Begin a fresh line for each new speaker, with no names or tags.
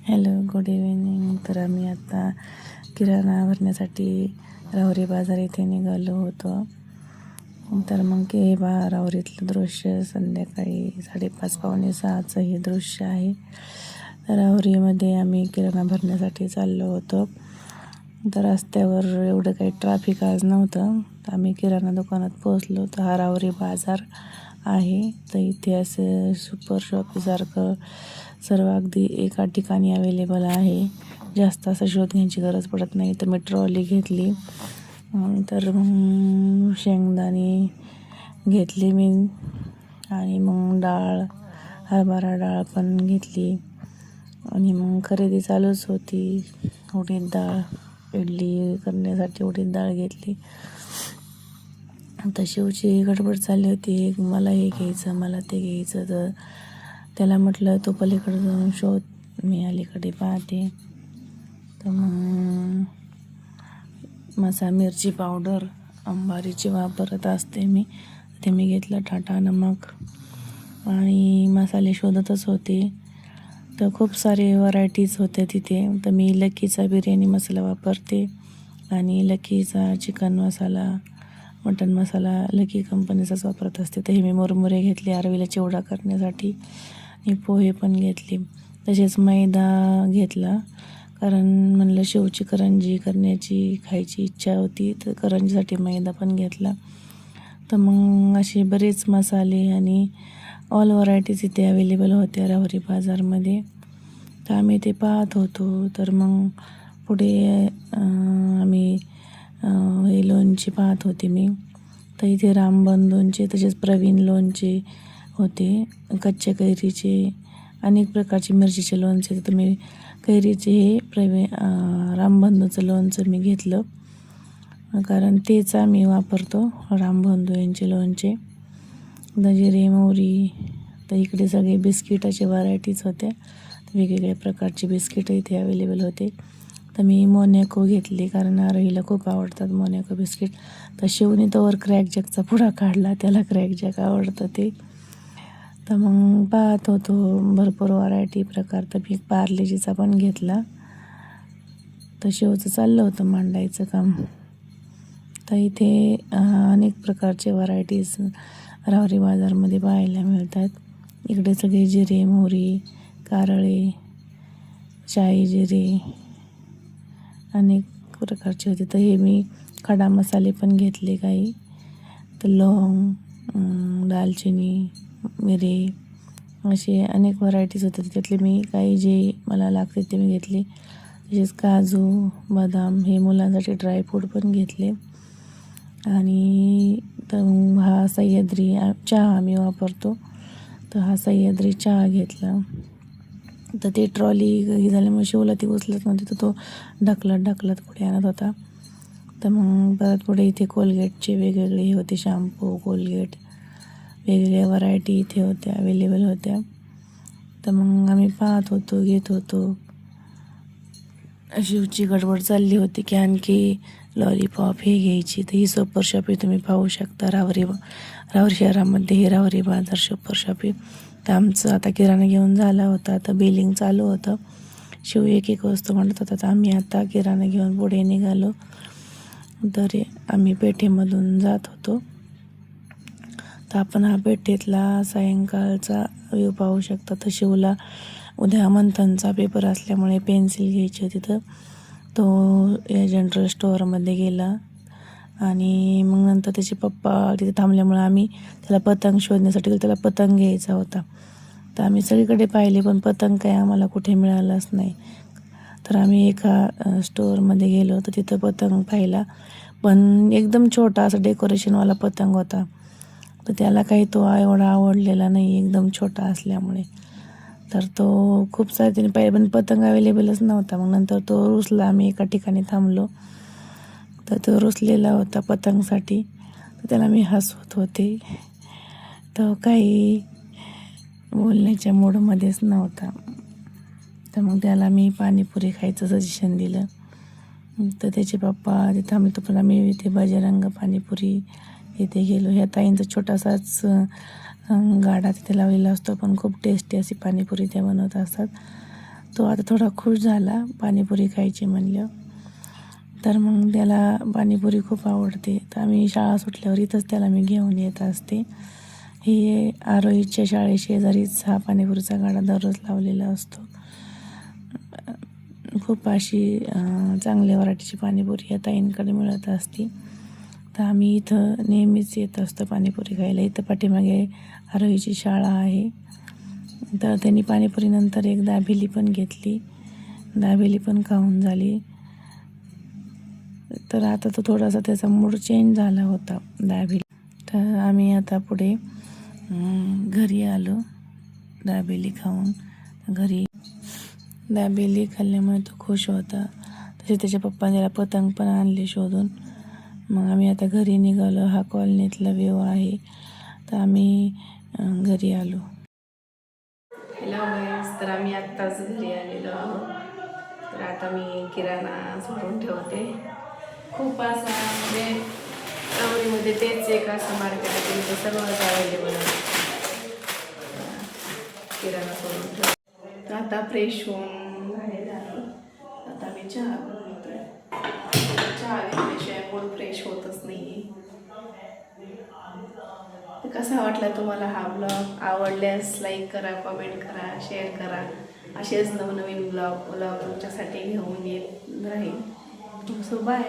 Hello, good evening. तर आम्ही आता किराणा भरण्यासाठी राहुरी बाजार इथे निघालो होतो. तर मग हे राहुरीतलं दृश्य संध्याकाळी 5:30 पावणे 6चं हे दृश्य आहे. राहुरीमध्ये आम्ही किराणा भरण्यासाठी चाललो होतो. तर रस्त्यावर एवढं काही ट्रॅफिक आज नव्हतं. तर आम्ही किराणा दुकानात पोहोचलो. तर हा राहुरी बाजार आहे. तर इथे असं सुपर शॉपीसारखं सर्व अगदी एका ठिकाणी अवेलेबल आहे. जास्त असं शोध घ्यायची गरज पडत नाही. तर मी ट्रॉली घेतली. तर मग शेंगदाणे घेतली मी आणि मग डाळ, हरभरा डाळ पण घेतली आणि मग खरेदी चालूच होती. उडीद डाळ, इडली करण्यासाठी उडीद डाळ घेतली. आता शिवची गडबड चालली होती, मला हे घ्यायचं, मला ते घ्यायचं. तर त्याला म्हटलं तू पलीकडे जाऊन शोध, मी अलीकडे पाहते. तर मग मिरची पावडर अंबारीची वापरत असते मी. ते मी घेतलं टाटा नमक आणि मसाले शोधतच होते. तर खूप सारे व्हरायटीज होत्या तिथे. तर मी लकीचा बिर्याणी मसाला वापरते आणि लकीचा चिकन मसाला, मटन मसाला लकी कंपनीचाच वापरत असते. तर हे मी मुरमुरे घेतले आरवीला चिवडा करण्यासाठी आणि पोहे पण घेतले. तसेच मैदा घेतला, कारण म्हणलं शिवची करंजी करण्याची खायची इच्छा होती. तर करंजीसाठी मैदा पण घेतला. तर मग असे बरेच मसाले आणि ऑल व्हरायटीज इथे अवेलेबल होत्या राहुरी बाजारमध्ये. तर आम्ही ते पाहत होतो. तर मग पुढे आम्ही हे लोणचे पाहत होते मी. तर इथे रामबंधूंचे तसेच प्रवीण लोणचे होते, कच्च्या कैरीचे अनेक प्रकारचे मिरचीचे लोणचे. तर मी कैरीचे हे रामबंधूचं लोणचं मी घेतलं, कारण तेच आम्ही वापरतो, रामबंधू यांचे लोणचे. जिरे मोहरी. तर इकडे सगळे बिस्किटाचे व्हरायटीज होत्या. वेगवेगळ्या प्रकारचे बिस्किट इथे अवेलेबल होते. तर मी मोनॅको घेतली, कारण आरोहीला खूप आवडतात मोनॅको बिस्किट. तर शिवने तोवर क्रॅकजॅकचा पुडा काढला, त्याला क्रॅकजॅक आवडतं ते. तर मग पाहत होतो भरपूर व्हरायटी प्रकार. तर मी पार्लेजीचा पण घेतला. तर शिवचं चाललं होतं मांडायचं काम. तर इथे अनेक प्रकारचे व्हरायटीज राहुरी बाजारमध्ये पाहायला मिळतात. इकडे सगळे जिरे मोहरी, कारळे, शाही जिरे अनेक प्रकारचे होते. तर हे मी खडा मसाले पण घेतले काही. तर लवंग, दालचिनी, मिरे असे अनेक व्हरायटीज होते. त्यातले मी काही जे मला लागते ते मी घेतले. तसेच काजू, बदाम हे मुलांसाठी ड्रायफ्रूट पण घेतले. आणि तर हा सह्याद्री चहा मी वापरतो. तर हा सह्याद्री चहा घेतला. तर ते ट्रॉली हे झाल्यामुळे शिवला ती उचलत नव्हती, तर तो ढकलत पुढे आणत होता. तर मग परत पुढे इथे कोलगेटचे वेगवेगळे हे होते, शॅम्पू, कोलगेट वेगवेगळ्या व्हरायटी इथे होत्या, अवेलेबल होत्या. तर मग आम्ही पाहत होतो, घेत होतो. शिवची गडबड चालली होती की आणखी लॉलीपॉप हे घ्यायची. तर ही सुपर शॉपी तुम्ही पाहू शकता राहुरी शहरामध्ये. हे राहुरी बाजार सुपर शॉपी. तर आमचं आता किराणा घेऊन झाला होता. तर बिलिंग चालू होतं. शिव एक एक वस्तू म्हणत होता. तर आम्ही आता किराणा घेऊन पुढे निघालो. तर आम्ही पेठेमधून जात होतो. तर आपण हा पेठेतला सायंकाळचा व्ह्यू पाहू शकता. तर शिवला उद्या मंथनचा पेपर असल्यामुळे पेन्सिल घ्यायची होती. तर तो या जनरल स्टोअरमध्ये गेला आणि मग नंतर त्याचे पप्पा तिथे थांबल्यामुळे आम्ही त्याला पतंग शोधण्यासाठी गेलो. त्याला पतंग घ्यायचा होता. तर आम्ही सगळीकडे पाहिले, पण पतंग काही आम्हाला कुठे मिळालंच नाही. तर आम्ही एका स्टोअरमध्ये गेलो. तर तिथं पतंग पाहिला, पण एकदम छोटा असं डेकोरेशनवाला पतंग होता. तर त्याला काही तो एवढा आवडलेला नाही, एकदम छोटा असल्यामुळे. तर तो खूप सारे त्याने पाहिजे, पण पतंग अवेलेबलच नव्हता. मग नंतर तो रुसला. आम्ही एका ठिकाणी थांबलो. तर तो रुसलेला होता पतंगसाठी. तर त्याला मी हसवत होते. तो काही बोलण्याच्या मूडमध्येच नव्हता. तर मग त्याला मी पाणीपुरी खायचं सजेशन दिलं. तर त्याचे पप्पा तिथे थांबले. तो पण आम्ही इथे बजरंग पाणीपुरी इथे गेलो. ह्या ताईंचा छोटासाच गाडा तिथे लावलेला असतो, पण खूप टेस्टी अशी पाणीपुरी त्या बनवत असतात. तो आता थोडा खुश झाला पाणीपुरी खायची म्हणलं. तर मग त्याला पाणीपुरी खूप आवडते. तर आम्ही शाळा सुटल्यावर इथंच त्याला मी घेऊन येत असते. ही आरोहीच्या शाळेशेजारीच हा पाणीपुरीचा गाडा दररोज लावलेला असतो. खूप अशी चांगल्या व्हरायटीची पाणीपुरी या ताईंकडे मिळत असते. तर आम्ही इथं नेहमीच येत असतो पाणीपुरी खायला. इथं पाठीमागे आरोहीची शाळा आहे. तर त्यांनी पाणीपुरीनंतर एक दाबेली पण घेतली. दाबेली पण खाऊन झाली. तर आता तो थोडासा त्याचा मूड चेंज झाला होता दाबेली. तर आम्ही आता पुढे घरी आलो दाबेली खाऊन. घरी दाबेली खाल्ल्यामुळे तो खुश होता. तसे त्याच्या पप्पाने त्याला पतंग पण आणले शोधून. मग आम्ही आता घरी निघालो. हा कॉलनीतला व्ह्यू आहे. तर आम्ही घरी आलो. हॅलो गाईज, तर आम्ही आत्ताच घरी आलेलो आहोत. तर आता मी किराणा सुटून ठेवते. खूप असं म्हणजे आवडीमध्ये तेच एक असं मार्केट आहे तिथे सर्वच अवेलेबल आहे. किराणा सोडून ठेवतो. तर आता फ्रेश होऊन बाहेर आलो. आता मी चहा बनवतोय. चहा घेतल्याशिवाय मूड फ्रेश होतच नाही. कसा वाटला तुम्हाला हा ब्लॉग? आवडल्यास लाईक करा, कमेंट करा, शेअर करा. असेच नवनवीन ब्लॉग तुमच्यासाठी घेऊन येत राहील. So bye.